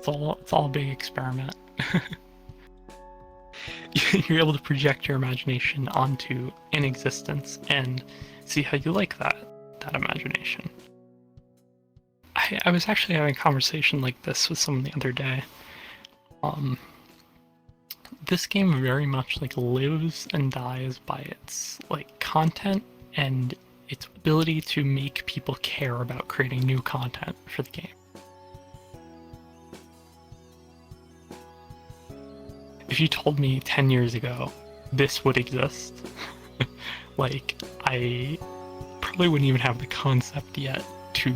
It's all a big experiment. You're able to project your imagination onto an existence and see how you like that imagination. I was actually having a conversation like this with someone the other day. This game very much like lives and dies by its like content and its ability to make people care about creating new content for the game. If you told me 10 years ago this would exist, like, I probably wouldn't even have the concept yet to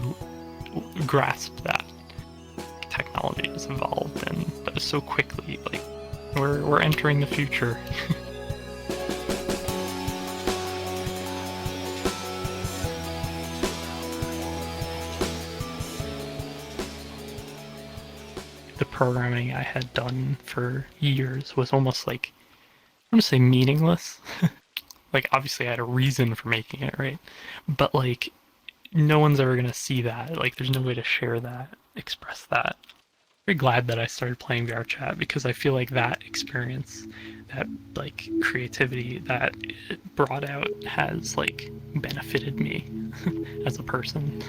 grasp that technology has evolved and so quickly. Like, we're entering the future. The programming I had done for years was almost like, I'm gonna say meaningless. Like, obviously I had a reason for making it, right? But like, no one's ever gonna see that. Like, there's no way to share that, express that. I'm very glad that I started playing VRChat because I feel like that experience, that like creativity that it brought out has like benefited me as a person.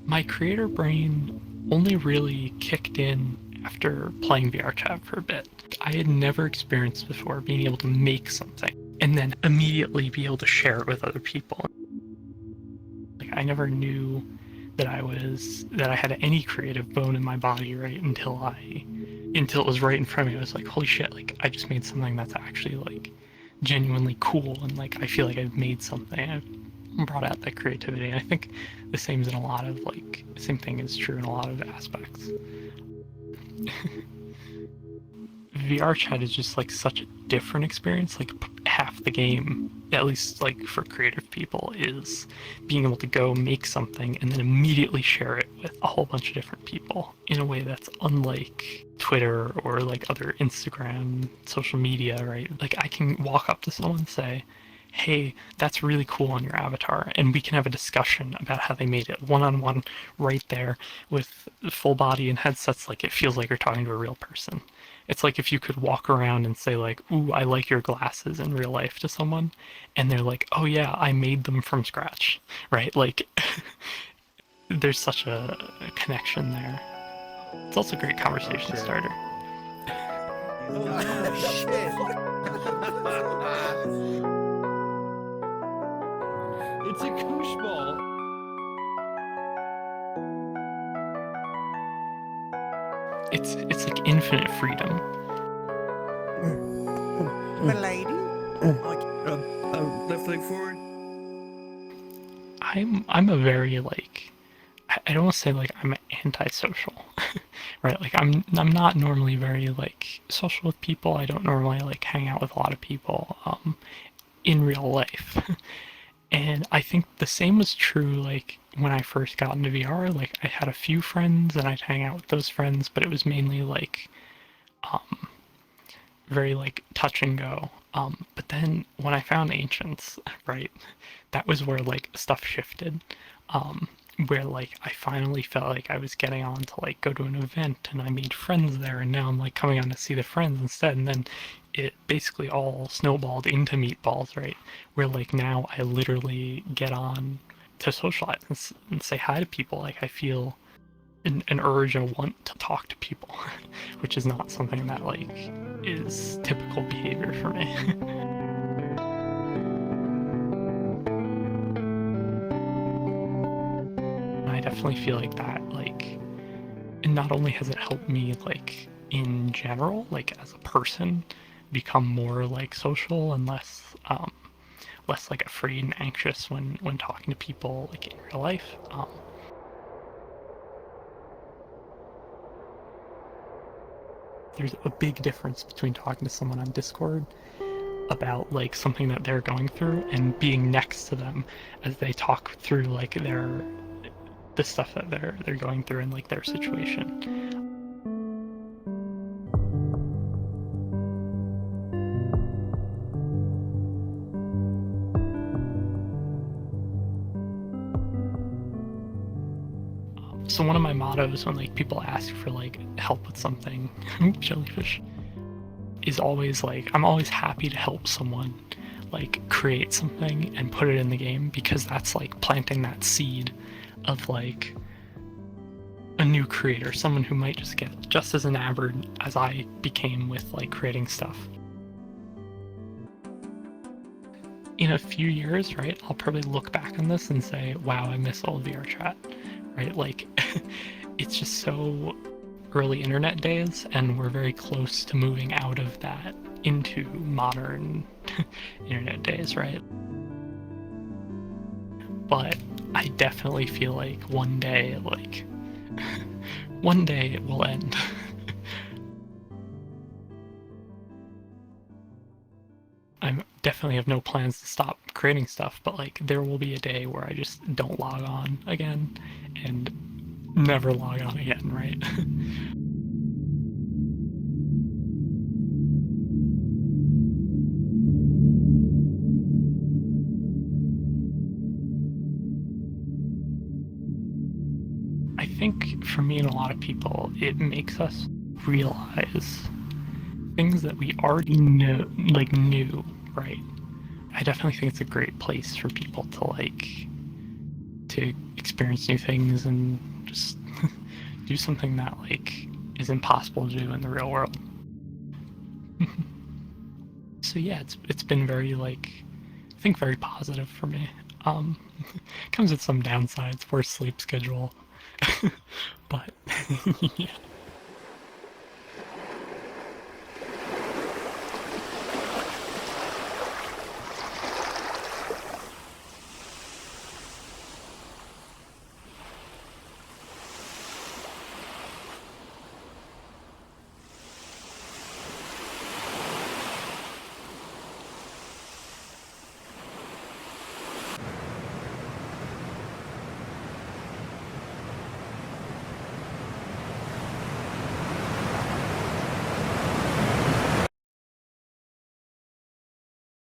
My creator brain only really kicked in after playing VRChat for a bit. I had never experienced before being able to make something and then immediately be able to share it with other people. Like, I never knew that I had any creative bone in my body, right, until it was right in front of me. I was like, holy shit, like, I just made something that's actually like genuinely cool, and like I feel like I've made something. I've brought out that creativity. And I think the same thing is true in a lot of aspects. VRChat is just like such a different experience. Like, half the game, at least like for creative people, is being able to go make something and then immediately share it with a whole bunch of different people in a way that's unlike Twitter or like other Instagram social media, right? Like, I can walk up to someone and say, hey, that's really cool on your avatar, and we can have a discussion about how they made it one-on-one right there with full body and headsets. Like, it feels like you're talking to a real person. It's like if you could walk around and say like, ooh, I like your glasses in real life to someone, and they're like, oh yeah, I made them from scratch, right? Like, there's such a connection there. It's also a great conversation starter. Oh, shit. It's a koosh ball. It's like infinite freedom. Milady? Left leg forward. I'm a very like, I don't want to say like I'm antisocial, right? Like, I'm not normally very like social with people. I don't normally like hang out with a lot of people in real life. And I think the same was true like when I first got into VR. Like, I had a few friends and I'd hang out with those friends, but it was mainly like very like touch and go. But then when I found Ancients, right, that was where like stuff shifted. Where like I finally felt like I was getting on to like go to an event and I made friends there, and now I'm like coming on to see the friends instead, and then it basically all snowballed into meatballs, right? Where like now I literally get on to socialize and say hi to people. Like, I feel an urge and a want to talk to people, which is not something that like is typical behavior for me. I definitely feel like that, like, and not only has it helped me like in general, like as a person, become more like social and less like afraid and anxious when talking to people like in real life. There's a big difference between talking to someone on Discord about like something that they're going through and being next to them as they talk through like the stuff that they're going through and like their situation. So one of my mottos when like people ask for like help with something, jellyfish, is always like I'm always happy to help someone like create something and put it in the game, because that's like planting that seed of like a new creator, someone who might just get just as enamored as I became with like creating stuff. In a few years, right, I'll probably look back on this and say, wow, I miss old VRChat, right? Like, it's just so early internet days, and we're very close to moving out of that into modern internet days, right? But I definitely feel like one day, like, one day it will end. I definitely have no plans to stop creating stuff, but like there will be a day where I just don't log on again and never log on again, right? I think for me and a lot of people, it makes us realize things that we already knew, right? I definitely think it's a great place for people to experience new things and just do something that like is impossible to do in the real world. So yeah, it's been very like, I think very positive for me. Comes with some downsides, poor sleep schedule, but yeah.